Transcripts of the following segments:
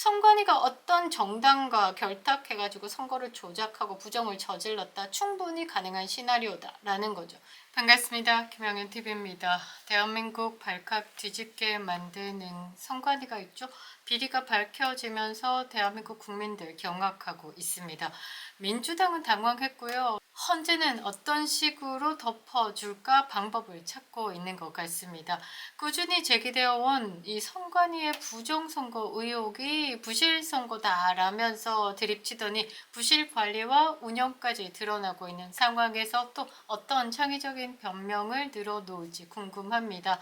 선관위가 어떤 정당과 결탁해가지고 선거를 조작하고 부정을 저질렀다. 충분히 가능한 시나리오다라는 거죠. 반갑습니다. 김영현TV입니다. 대한민국 발칵 뒤집게 만드는 선관위가 있죠. 비리가 밝혀지면서 대한민국 국민들 경악하고 있습니다. 민주당은 당황했고요. 헌재는 어떤 식으로 덮어줄까 방법을 찾고 있는 것 같습니다. 꾸준히 제기되어 온 이 선관위의 부정선거 의혹이 부실선거다라면서 드립치더니 부실관리와 운영까지 드러나고 있는 상황에서 또 어떤 창의적인 변명을 늘어놓을지 궁금합니다.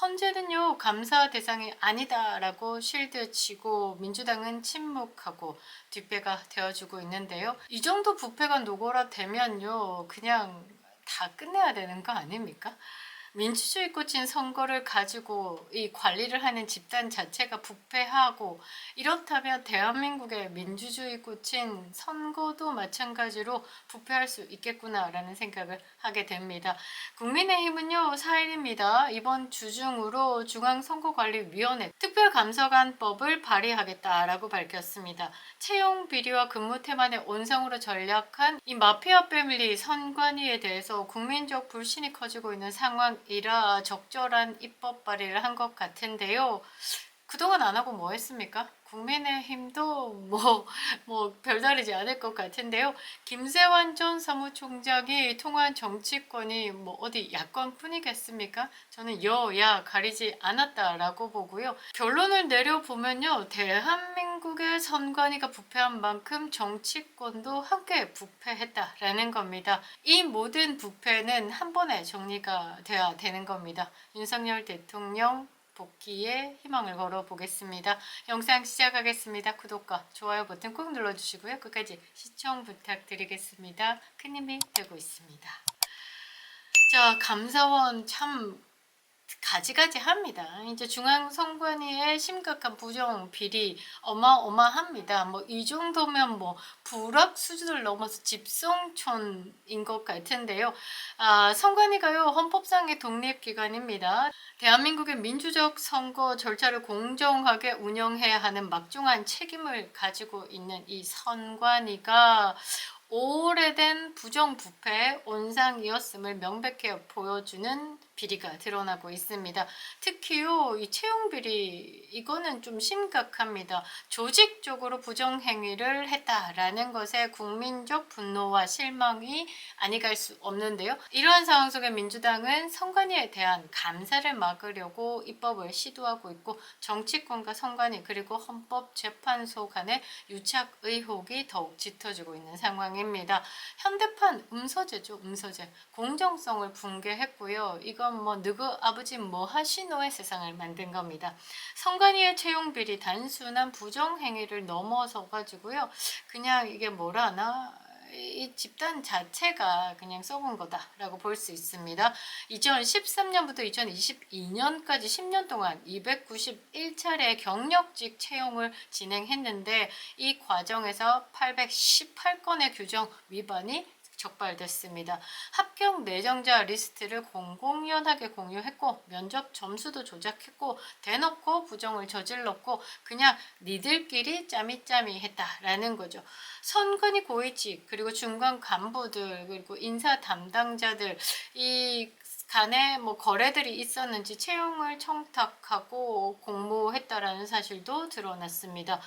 헌재는요, 감사 대상이 아니다라고 실드치고 민주당은 침묵하고 뒷배가 되어주고 있는데요. 이 정도 부패가 노골화되면요, 그냥 다 끝내야 되는 거 아닙니까? 민주주의 꽂힌 선거를 가지고 이 관리를 하는 집단 자체가 부패하고, 이렇다면 대한민국의 민주주의 꽂힌 선거도 마찬가지로 부패할 수 있겠구나라는 생각을 하게 됩니다. 국민의힘은요, 4일입니다. 이번 주 중으로 중앙선거관리위원회 특별감사관법을 발의하겠다라고 밝혔습니다. 채용 비리와 근무 태만의 온상으로 전략한 이 마피아 패밀리 선관위에 대해서 국민적 불신이 커지고 있는 상황이라 적절한 입법 발의를 한 것 같은데요. 그동안 안 하고 뭐 했습니까? 국민의힘도 별다르지 않을 것 같은데요. 김세환 전 사무총장이 통한 정치권이 어디 야권뿐이겠습니까? 저는 여야 가리지 않았다라고 보고요. 결론을 내려보면요. 대한민국의 선관위가 부패한 만큼 정치권도 함께 부패했다라는 겁니다. 이 모든 부패는 한 번에 정리가 돼야 되는 겁니다. 윤석열 대통령 복귀에 희망을 걸어보겠습니다. 영상 시작하겠습니다. 구독과 좋아요 버튼 꼭 눌러주시고요. 끝까지 시청 부탁드리겠습니다. 큰 힘이 되고 있습니다. 자, 감사원 참 가지가지 합니다. 이제 중앙선관위의 심각한 부정 비리 어마어마합니다. 이 정도면 불악 수준을 넘어서 집성촌인 것 같은데요. 선관위가요, 헌법상의 독립기관입니다. 대한민국의 민주적 선거 절차를 공정하게 운영해야 하는 막중한 책임을 가지고 있는 이 선관위가 오래된 부정부패의 온상이었음을 명백히 보여주는 비리가 드러나고 있습니다. 특히요, 이 채용 비리, 이거는 좀 심각합니다. 조직적으로 부정행위를 했다라는 것에 국민적 분노와 실망이 아니갈 수 없는데요. 이러한 상황 속에 민주당은 선관위에 대한 감사를 막으려고 입법을 시도하고 있고, 정치권과 선관위 그리고 헌법재판소 간의 유착 의혹이 더욱 짙어지고 있는 상황입니다. 현대판 음서제죠, 음서제. 공정성을 붕괴했고요. 이건 누구 아버지 하시노의 세상을 만든 겁니다. 선관위의 채용 비리 단순한 부정 행위를 넘어서 가지고요. 그냥 이게 이 집단 자체가 그냥 썩은 거다라고 볼 수 있습니다. 2013년부터 2022년까지 10년 동안 291차례 경력직 채용을 진행했는데, 이 과정에서 818건의 규정 위반이 적발됐습니다. 합격 내정자 리스트를 공공연하게 공유했고, 면접 점수도 조작했고, 대놓고 부정을 저질렀고, 그냥 니들끼리 짜미짜미 했다라는 거죠. 선관위 고위직 그리고 중간 간부들 그리고 인사 담당자들 이 간에 거래들이 있었는지 채용을 청탁하고 공모했다라는 사실도 드러났습니다.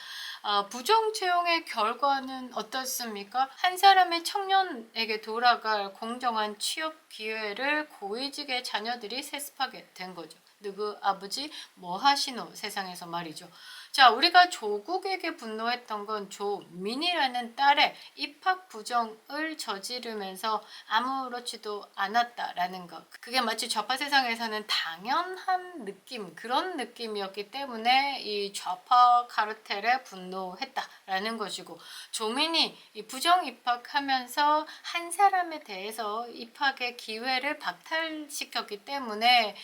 부정 채용의 결과는 어떻습니까? 한 사람의 청년에게 돌아갈 공정한 취업 기회를 고위직의 자녀들이 세습하게 된 거죠. 누구 아버지 하시노 세상에서 말이죠. 자, 우리가 조국에게 분노했던 건 조민이라는 딸의 입학 부정을 저지르면서 아무렇지도 않았다라는 것. 그게 마치 좌파 세상에서는 당연한 느낌, 그런 느낌이었기 때문에 이 좌파 카르텔에 분노했다라는 것이고, 조민이 이 부정 입학하면서 한 사람에 대해서 입학의 기회를 박탈시켰기 때문에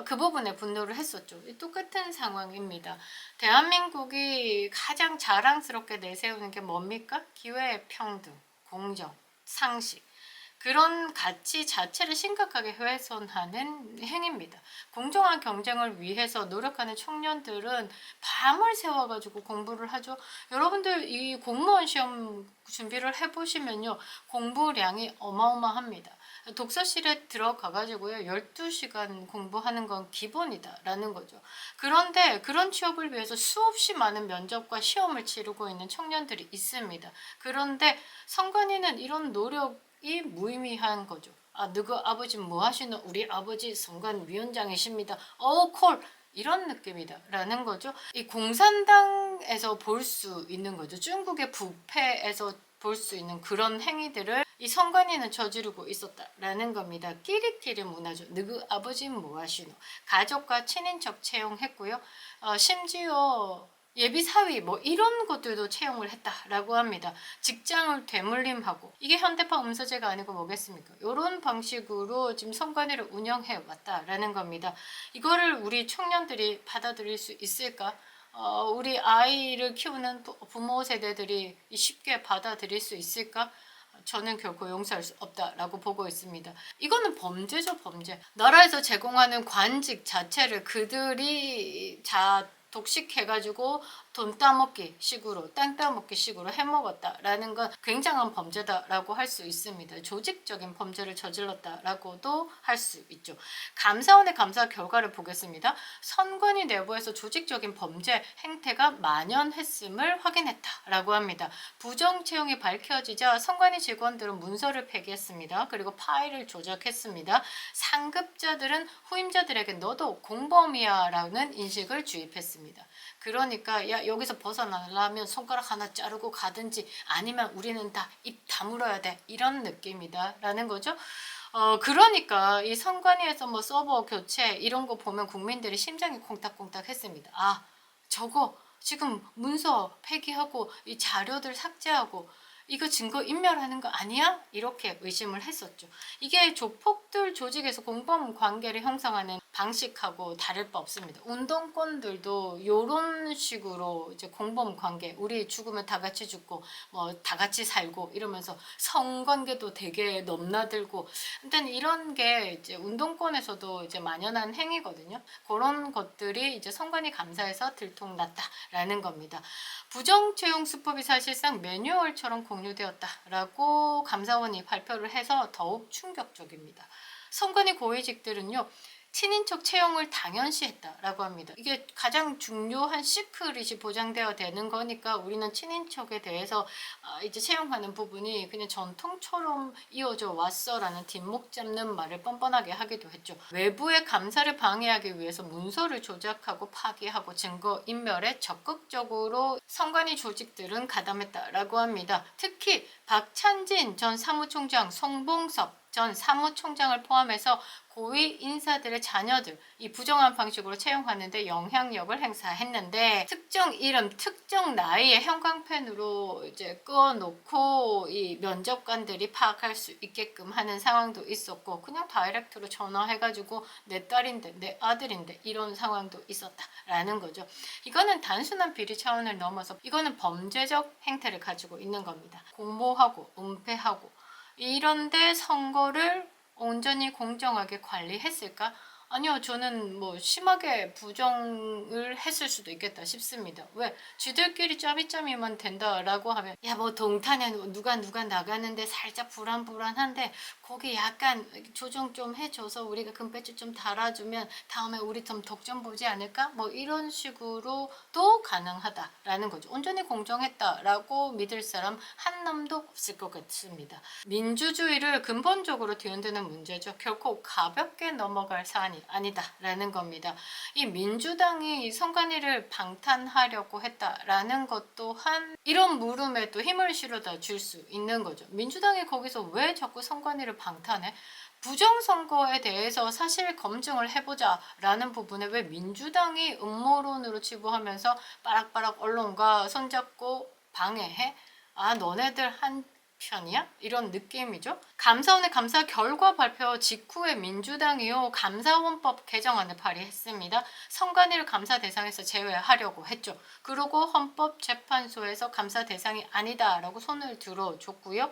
그 부분에 분노를 했었죠. 똑같은 상황입니다. 대한민국이 가장 자랑스럽게 내세우는 게 뭡니까? 기회의 평등, 공정, 상식. 그런 가치 자체를 심각하게 훼손하는 행위입니다. 공정한 경쟁을 위해서 노력하는 청년들은 밤을 새워가지고 공부를 하죠. 여러분들 이 공무원 시험 준비를 해보시면요. 공부량이 어마어마합니다. 독서실에 들어가가지고요. 12시간 공부하는 건 기본이다라는 거죠. 그런데 그런 취업을 위해서 수없이 많은 면접과 시험을 치르고 있는 청년들이 있습니다. 그런데 선관위는 이런 노력이 무의미한 거죠. 아, 누구 아버지 뭐 하시노? 우리 아버지 선관위원장이십니다. 콜! 이런 느낌이다 라는 거죠. 이 공산당에서 볼 수 있는 거죠. 중국의 부패에서 볼 수 있는 그런 행위들을 이 선관위는 저지르고 있었다라는 겁니다. 끼리끼리 문화죠. 누구 아버지 뭐 하시노? 가족과 친인척 채용했고요. 심지어 예비 사위 뭐 이런 것들도 채용을 했다라고 합니다. 직장을 되물림하고 이게 현대파 음서제가 아니고 뭐겠습니까? 이런 방식으로 지금 선관위를 운영해 왔다라는 겁니다. 이거를 우리 청년들이 받아들일 수 있을까? 우리 아이를 키우는 부모 세대들이 쉽게 받아들일 수 있을까? 저는 결코 용서할 수 없다라고 보고 있습니다. 이거는 범죄죠, 범죄. 나라에서 제공하는 관직 자체를 그들이 독식해가지고 돈 따먹기 식으로 땅 따먹기 식으로 해먹었다라는 건 굉장한 범죄다라고 할 수 있습니다. 조직적인 범죄를 저질렀다라고도 할 수 있죠. 감사원의 감사 결과를 보겠습니다. 선관위 내부에서 조직적인 범죄 행태가 만연했음을 확인했다라고 합니다. 부정 채용이 밝혀지자 선관위 직원들은 문서를 폐기했습니다. 그리고 파일을 조작했습니다. 상급자들은 후임자들에게 너도 공범이야 라는 인식을 주입했습니다. 그러니까 야 여기서 벗어나려면 손가락 하나 자르고 가든지 아니면 우리는 다 입 다물어야 돼 이런 느낌이다 라는 거죠. 그러니까 이 선관위에서 뭐 서버 교체 이런 거 보면 국민들이 심장이 콩닥콩닥 했습니다. 아 저거 지금 문서 폐기하고 이 자료들 삭제하고 이거 증거 인멸하는 거 아니야? 이렇게 의심을 했었죠. 이게 조폭들 조직에서 공범 관계를 형성하는 방식하고 다를 바 없습니다. 운동권들도 이런 식으로 이제 공범 관계, 우리 죽으면 다 같이 죽고 뭐 다 같이 살고 이러면서 성관계도 되게 넘나들고, 일단 이런 게 이제 운동권에서도 이제 만연한 행위거든요. 그런 것들이 이제 선관위 감사에서 들통났다라는 겁니다. 부정채용 수법이 사실상 매뉴얼처럼 공유되었다라고 감사원이 발표를 해서 더욱 충격적입니다. 선관위 고위직들은요. 친인척 채용을 당연시했다라고 합니다. 이게 가장 중요한 시크릿이 보장되어야 되는 거니까 우리는 친인척에 대해서 이제 채용하는 부분이 그냥 전통처럼 이어져 왔어라는 뒷목 잡는 말을 뻔뻔하게 하기도 했죠. 외부의 감사를 방해하기 위해서 문서를 조작하고 파기하고 증거 인멸에 적극적으로 선관위 조직들은 가담했다라고 합니다. 특히 박찬진 전 사무총장, 송봉섭 전 사무총장을 포함해서 고위 인사들의 자녀들 이 부정한 방식으로 채용하는데 영향력을 행사했는데 특정 이름, 특정 나이의 형광펜으로 이제 끄어놓고 이 면접관들이 파악할 수 있게끔 하는 상황도 있었고 그냥 다이렉트로 전화해가지고 내 딸인데 내 아들인데 이런 상황도 있었다라는 거죠. 이거는 단순한 비리 차원을 넘어서 이거는 범죄적 행태를 가지고 있는 겁니다. 공모하고 은폐하고 이런데 선거를 온전히 공정하게 관리했을까? 아니요, 저는 뭐 심하게 부정을 했을 수도 있겠다 싶습니다. 왜? 쥐들끼리 짜비짜비만 된다라고 하면 야 뭐 동탄에 누가 나가는데 살짝 불안한데 거기 약간 조정 좀 해줘서 우리가 금배지 좀 달아주면 다음에 우리 좀 덕 좀 보지 않을까? 뭐 이런 식으로도 가능하다라는 거죠. 온전히 공정했다라고 믿을 사람 한 놈도 없을 것 같습니다. 민주주의를 근본적으로 뒤흔드는 문제죠. 결코 가볍게 넘어갈 사안이 아니다라는 겁니다. 이 민주당이 선관위를 방탄하려고 했다라는 것 또한 이런 물음에 또 힘을 실어다 줄 수 있는 거죠. 민주당이 거기서 왜 자꾸 선관위를 방탄해? 부정선거에 대해서 사실 검증을 해보자라는 부분에 왜 민주당이 음모론으로 치부하면서 빠락빠락 언론과 손잡고 방해해? 아 너네들 한 편이야? 이런 느낌이죠. 감사원의 감사 결과 발표 직후에 민주당이요 감사원법 개정안을 발의했습니다. 선관위를 감사 대상에서 제외하려고 했죠. 그리고 헌법재판소에서 감사 대상이 아니다라고 손을 들어줬고요.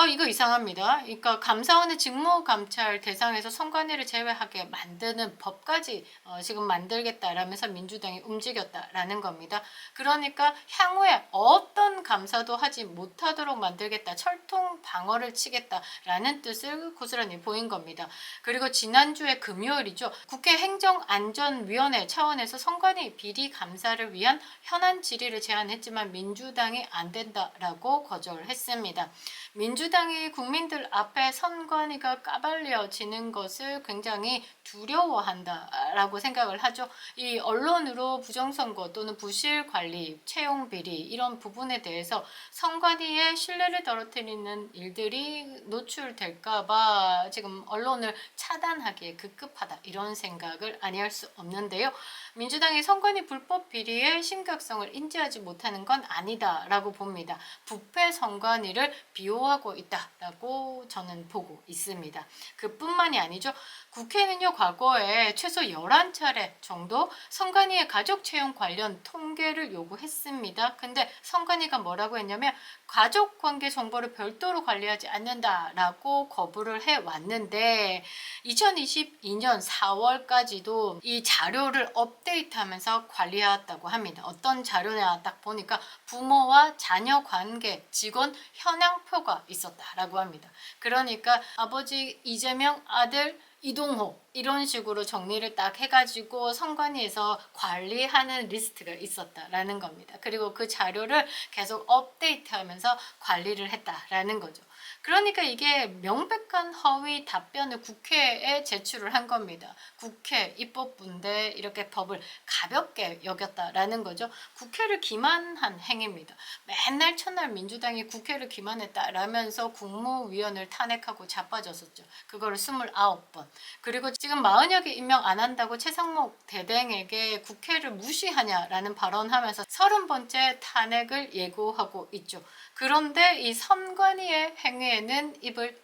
이거 이상합니다. 그러니까 감사원의 직무감찰 대상에서 선관위를 제외하게 만드는 법까지 지금 만들겠다라면서 민주당이 움직였다라는 겁니다. 그러니까 향후에 어떤 감사도 하지 못하도록 만들겠다, 철통 방어를 치겠다라는 뜻을 고스란히 보인 겁니다. 그리고 지난주에 금요일이죠. 국회 행정안전위원회 차원에서 선관위 비리 감사를 위한 현안 질의를 제안했지만 민주당이 안 된다라고 거절했습니다. 민주당이 국민들 앞에 선관위가 까발려지는 것을 굉장히 두려워한다라고 생각을 하죠. 이 언론으로 부정선거 또는 부실 관리, 채용 비리 이런 부분에 대해서 선관위의 신뢰를 떨어뜨리는 일들이 노출될까봐 지금 언론을 차단하기에 급급하다 이런 생각을 아니할 수 없는데요. 민주당이 선관위 불법 비리의 심각성을 인지하지 못하는 건 아니다라고 봅니다. 부패 선관위를 비호하고 있다라고 저는 보고 있습니다. 그뿐만이 아니죠. 국회는요, 과거에 최소 11차례 정도 선관위의 가족 채용 관련 통계를 요구했습니다. 근데 선관위가 뭐라고 했냐면 가족관계 정보를 별도로 관리하지 않는다라고 거부를 해왔는데 2022년 4월까지도 이 자료를 업데이트하면서 관리해왔다고 합니다. 어떤 자료냐 딱 보니까 부모와 자녀 관계, 직원 현황표가 있었다라고 합니다. 그러니까 아버지 이재명, 아들 이동호 이런 식으로 정리를 딱 해가지고 선관위에서 관리하는 리스트가 있었다라는 겁니다. 그리고 그 자료를 계속 업데이트하면서 관리를 했다라는 거죠. 그러니까 이게 명백한 허위 답변을 국회에 제출을 한 겁니다. 국회 입법부인데 이렇게 법을 가볍게 여겼다라는 거죠. 국회를 기만한 행위입니다. 맨날 첫날 민주당이 국회를 기만했다라면서 국무위원을 탄핵하고 자빠졌었죠. 그거를 29번. 그리고 지금 40여 개 임명 안 한다고 최상목 대댕에게 국회를 무시하냐라는 발언하면서 30번째 탄핵을 예고하고 있죠. 그런데 이 선관위의 행위에는 입을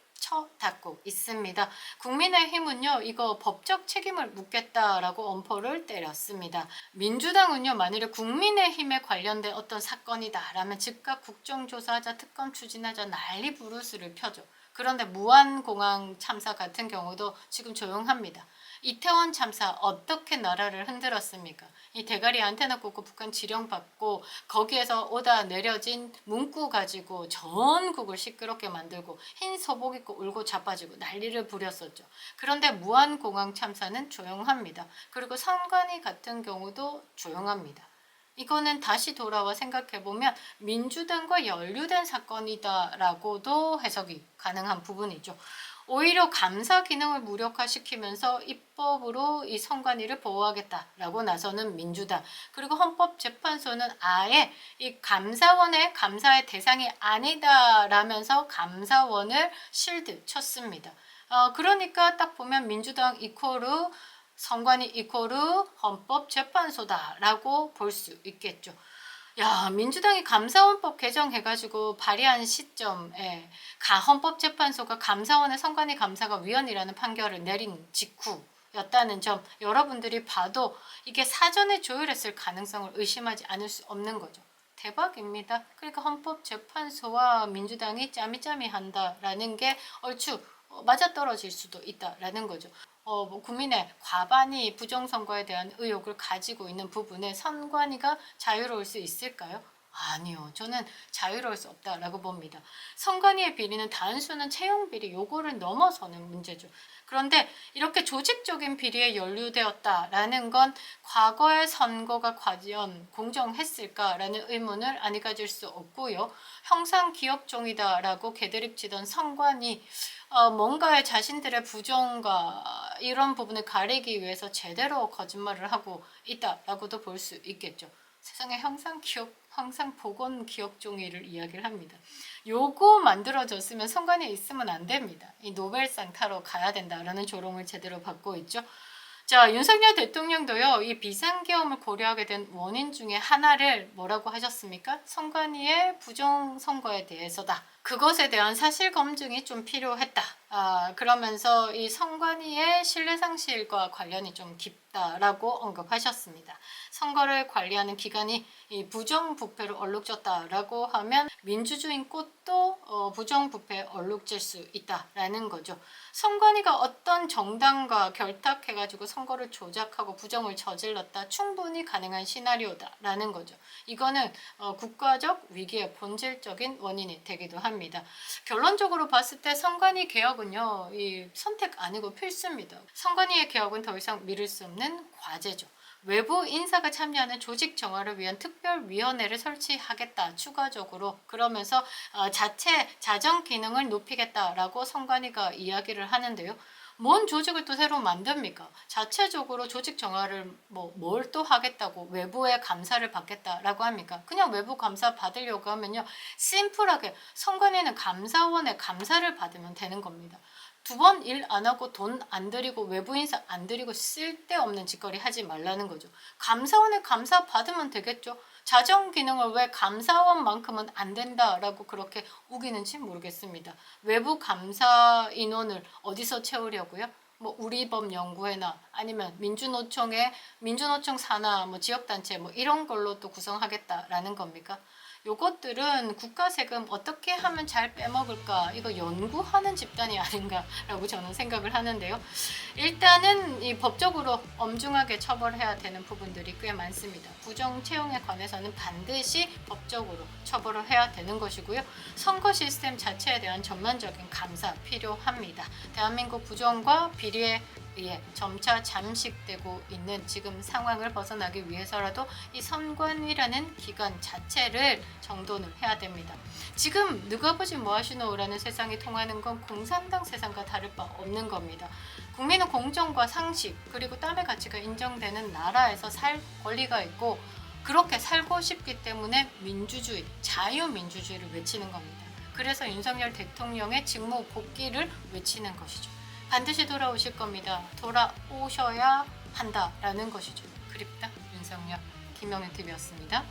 닫고 있습니다. 국민의힘은요, 이거 법적 책임을 묻겠다라고 엄포를 때렸습니다. 민주당은요, 만일에 국민의힘에 관련된 어떤 사건이다라면 즉각 국정조사하자, 특검 추진하자 난리 부르스를 펴죠. 그런데 무안공항 참사 같은 경우도 지금 조용합니다. 이태원 참사 어떻게 나라를 흔들었습니까? 이 대가리 안테나 꽂고 북한 지령받고 거기에서 오다 내려진 문구 가지고 전국을 시끄럽게 만들고 흰 소복 입고 울고 자빠지고 난리를 부렸었죠. 그런데 무안공항 참사는 조용합니다. 그리고 선관위 같은 경우도 조용합니다. 이거는 다시 돌아와 생각해보면 민주당과 연루된 사건이다라고도 해석이 가능한 부분이죠. 오히려 감사 기능을 무력화시키면서 입법으로 이 선관위를 보호하겠다라고 나서는 민주당, 그리고 헌법재판소는 아예 이 감사원의 감사의 대상이 아니다라면서 감사원을 실드 쳤습니다. 그러니까 딱 보면 민주당 이코르 선관위 이코르 헌법재판소다라고 볼 수 있겠죠. 야, 민주당이 감사원법 개정해가지고 발의한 시점에 헌법재판소가 감사원의 선관위 감사가 위헌이라는 판결을 내린 직후였다는 점 여러분들이 봐도 이게 사전에 조율했을 가능성을 의심하지 않을 수 없는 거죠. 대박입니다. 그러니까 헌법재판소와 민주당이 짜미짜미 한다라는 게 얼추 맞아떨어질 수도 있다라는 거죠. 국민의 과반이 부정선거에 대한 의혹을 가지고 있는 부분에 선관위가 자유로울 수 있을까요? 아니요. 저는 자유로울 수 없다라고 봅니다. 선관위의 비리는 단순한 채용 비리 요거를 넘어서는 문제죠. 그런데 이렇게 조직적인 비리에 연루되었다라는 건 과거의 선거가 과연 공정했을까라는 의문을 안 가질 수 없고요. 형상기업종이다라고 개드립치던 선관위 뭔가의 자신들의 부정과 이런 부분을 가리기 위해서 제대로 거짓말을 하고 있다라고도 볼 수 있겠죠. 세상에 형상보건기업종의를 이야기를 합니다. 요거 만들어졌으면 선관위에 있으면 안 됩니다. 이 노벨상 타러 가야 된다라는 조롱을 제대로 받고 있죠. 자, 윤석열 대통령도요, 이 비상계엄을 고려하게 된 원인 중에 하나를 뭐라고 하셨습니까? 선관위의 부정선거에 대해서다. 그것에 대한 사실 검증이 좀 필요했다. 그러면서 이 선관위의 신뢰상실과 관련이 좀 깊다라고 언급하셨습니다. 선거를 관리하는 기관이 이 부정부패를 얼룩졌다라고 하면 민주주의인 꽃도 부정부패에 얼룩질 수 있다라는 거죠. 선관위가 어떤 정당과 결탁해가지고 선거를 조작하고 부정을 저질렀다 충분히 가능한 시나리오다라는 거죠. 이거는 국가적 위기의 본질적인 원인이 되기도 합니다. 결론적으로 봤을 때 선관위 개혁은요, 이 선택 아니고 필수입니다. 선관위의 개혁은 더 이상 미룰 수 없는 과제죠. 외부 인사가 참여하는 조직 정화를 위한 특별위원회를 설치하겠다 추가적으로 그러면서 자체 자정 기능을 높이겠다라고 선관위가 이야기를 하는데요. 뭔 조직을 또 새로 만듭니까? 자체적으로 조직 정화를 뭘 또 하겠다고 외부의 감사를 받겠다라고 합니까? 그냥 외부 감사 받으려고 하면요, 심플하게 선관위는 감사원의 감사를 받으면 되는 겁니다. 2번 일 안 하고 돈 안 들이고 외부 인사 안 들이고 쓸데없는 짓거리 하지 말라는 거죠. 감사원의 감사 받으면 되겠죠. 자정 기능을 왜 감사원만큼은 안 된다라고 그렇게 우기는지 모르겠습니다. 외부 감사 인원을 어디서 채우려고요? 우리법 연구회나 아니면 민주노총 산하 지역단체 이런 걸로 또 구성하겠다라는 겁니까? 요것들은 국가 세금 어떻게 하면 잘 빼먹을까 이거 연구하는 집단이 아닌가라고 저는 생각을 하는데요. 일단은 이 법적으로 엄중하게 처벌해야 되는 부분들이 꽤 많습니다. 부정 채용에 관해서는 반드시 법적으로 처벌을 해야 되는 것이고요. 선거 시스템 자체에 대한 전면적인 감사 필요합니다. 대한민국 부정과 비리에 점차 잠식되고 있는 지금 상황을 벗어나기 위해서라도 이 선관위라는 기관 자체를 정돈을 해야 됩니다. 지금 누가 보지 뭐하시노라는 세상이 통하는 건 공산당 세상과 다를 바 없는 겁니다. 국민은 공정과 상식 그리고 땀의 가치가 인정되는 나라에서 살 권리가 있고 그렇게 살고 싶기 때문에 민주주의, 자유민주주의를 외치는 겁니다. 그래서 윤석열 대통령의 직무 복귀를 외치는 것이죠. 반드시 돌아오실 겁니다. 돌아오셔야 한다라는 것이죠. 그립다 윤석열 김영애 TV였습니다.